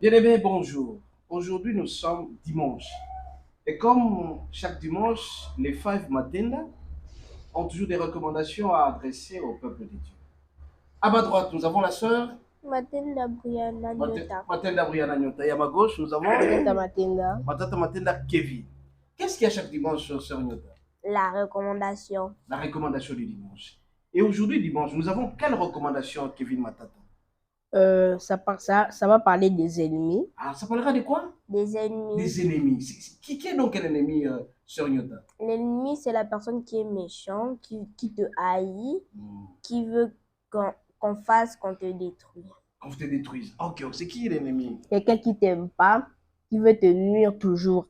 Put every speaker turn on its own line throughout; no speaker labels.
Bien aimé, bonjour. Aujourd'hui, nous sommes dimanche. Et comme chaque dimanche, les Five Matinda ont toujours des recommandations à adresser au peuple de Dieu. À ma droite, nous avons la sœur
Matinda Brianna Nyota.
Matinda Brianna Nyota. Et à ma gauche, nous avons
Nyota Matinda.
Matata Matinda Kevin. Qu'est-ce qu'il y a chaque dimanche, sœur Nyota?
La recommandation.
La recommandation du dimanche. Et aujourd'hui, dimanche, nous avons quelle recommandation, Kevin Matata?
Ça va parler des ennemis.
Ah, ça parlera de quoi?
Des ennemis.
Des ennemis. Qui est donc un ennemi, sœur Nyota?
L'ennemi, c'est la personne qui est méchant, qui te haït, qui veut qu'on fasse, qu'on te détruise.
Qu'on te détruise. Ok, c'est qui l'ennemi?
Quelqu'un qui t'aime pas, qui veut te nuire toujours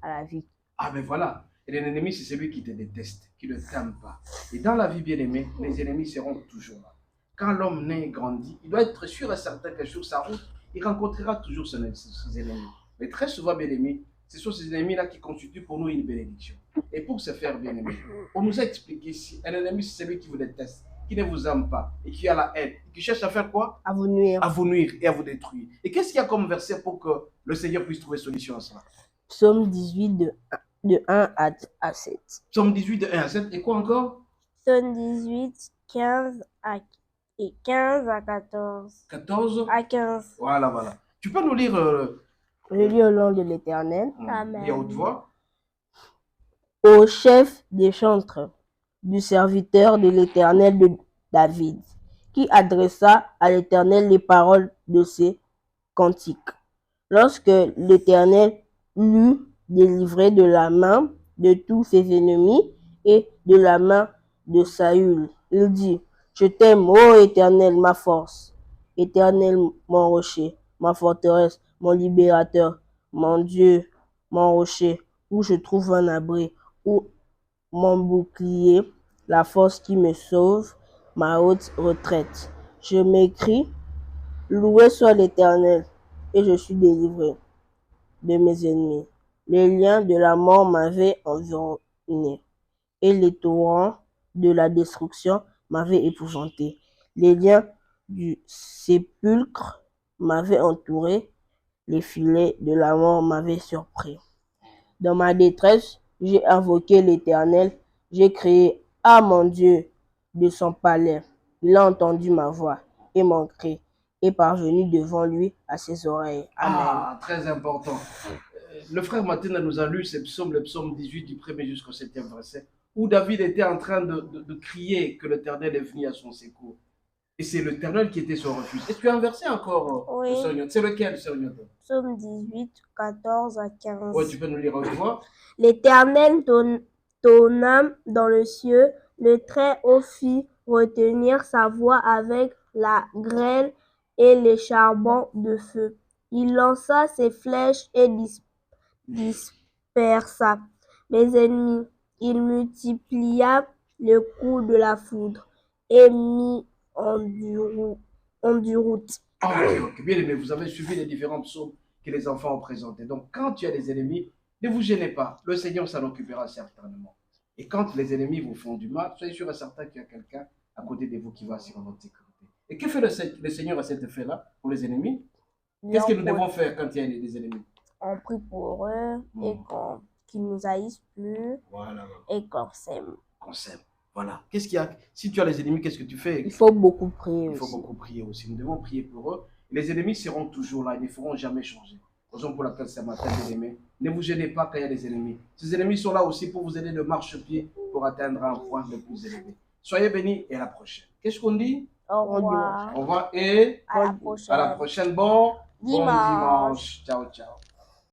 à la vie.
Ah ben voilà. Et l'ennemi, c'est celui qui te déteste, qui ne t'aime pas. Et dans la vie bien aimée, les ennemis seront toujours là. Quand l'homme naît et grandit, il doit être sûr et certain que sur sa route, il rencontrera toujours ses ennemis. Mais très souvent, bien aimé, ce sont ces ennemis-là qui constituent pour nous une bénédiction. Et pour se faire bien aimer, on nous a expliqué si un ennemi, c'est celui qui vous déteste, qui ne vous aime pas et qui a la haine, qui cherche à faire quoi?
À vous nuire.
À vous nuire et à vous détruire. Et qu'est-ce qu'il y a comme verset pour que le Seigneur puisse trouver solution à cela?
Psaume 18 de 1 à 7.
Psaume 18 de 1 à 7. Et quoi encore?
Psaume 18, 15 et 15 à 14.
14
à 15.
Voilà. Tu peux nous lire
Je lis au nom de l'Éternel.
Amen. Et à haute voix.
Au chef des chantres, du serviteur de l'Éternel de David, qui adressa à l'Éternel les paroles de ses cantiques. Lorsque l'Éternel l'eut délivré de la main de tous ses ennemis et de la main de Saül, il dit: Je t'aime, ô Éternel, ma force, Éternel, mon rocher, ma forteresse, mon libérateur, mon Dieu, mon rocher, où je trouve un abri, où mon bouclier, la force qui me sauve, ma haute retraite. Je m'écrie: Loué soit l'Éternel, et je suis délivré de mes ennemis. Les liens de la mort m'avaient environné, et les torrents de la destruction m'avaient épouvanté. Les liens du sépulcre m'avaient entouré, les filets de la mort m'avaient surpris. Dans ma détresse, j'ai invoqué l'Éternel, j'ai crié à mon Dieu de son palais. Il a entendu ma voix et mon cri est parvenu devant lui à ses oreilles. Amen.
Ah, très important. Le frère Martin nous a lu ce psaume, le psaume 18 du 1er jusqu'au 7e verset, où David était en train de crier que l'Éternel est venu à son secours. Et c'est l'Éternel qui était son refuge. Est-ce que tu as un verset encore?
Oui.
C'est lequel, Seigneur?
Psaume 18, 14 à 15.
Oui, tu peux nous lire une fois.
L'Éternel ton âme dans le ciel, le Très-Haut fit retenir sa voix avec la grêle et les charbons de feu. Il lança ses flèches et dispersa mes ennemis. Il multiplia le coup de la foudre et mit en déroute.
Ok. Bien aimé, vous avez suivi les différents psaumes que les enfants ont présentés. Donc, quand tu as des ennemis, ne vous gênez pas. Le Seigneur s'en occupera certainement. Et quand les ennemis vous font du mal, soyez sûr et certain qu'il y a quelqu'un à côté de vous qui va assurer votre sécurité. Et que fait le Seigneur à cet effet-là pour les ennemis? Qu'est-ce que nous devons faire quand il y a des ennemis?
On prie pour eux et qu'ils nous haïssent plus.
Voilà.
Et qu'on s'aime.
Qu'on s'aime. Voilà. Qu'est-ce qu'il y a? Si tu as les ennemis, qu'est-ce que tu fais?
Il faut beaucoup prier.
Il faut beaucoup prier aussi. Nous devons prier pour eux. Les ennemis seront toujours là. Ils ne feront jamais changer. Raison pour laquelle ce matin, bien aimés, ne vous gênez pas quand il y a des ennemis. Ces ennemis sont là aussi pour vous aider de marche-pied pour atteindre un point le plus élevé. Soyez bénis et à la prochaine. Qu'est-ce qu'on dit?
Au revoir.
Au revoir et
à la prochaine.
À la prochaine. Bon dimanche. Ciao, ciao.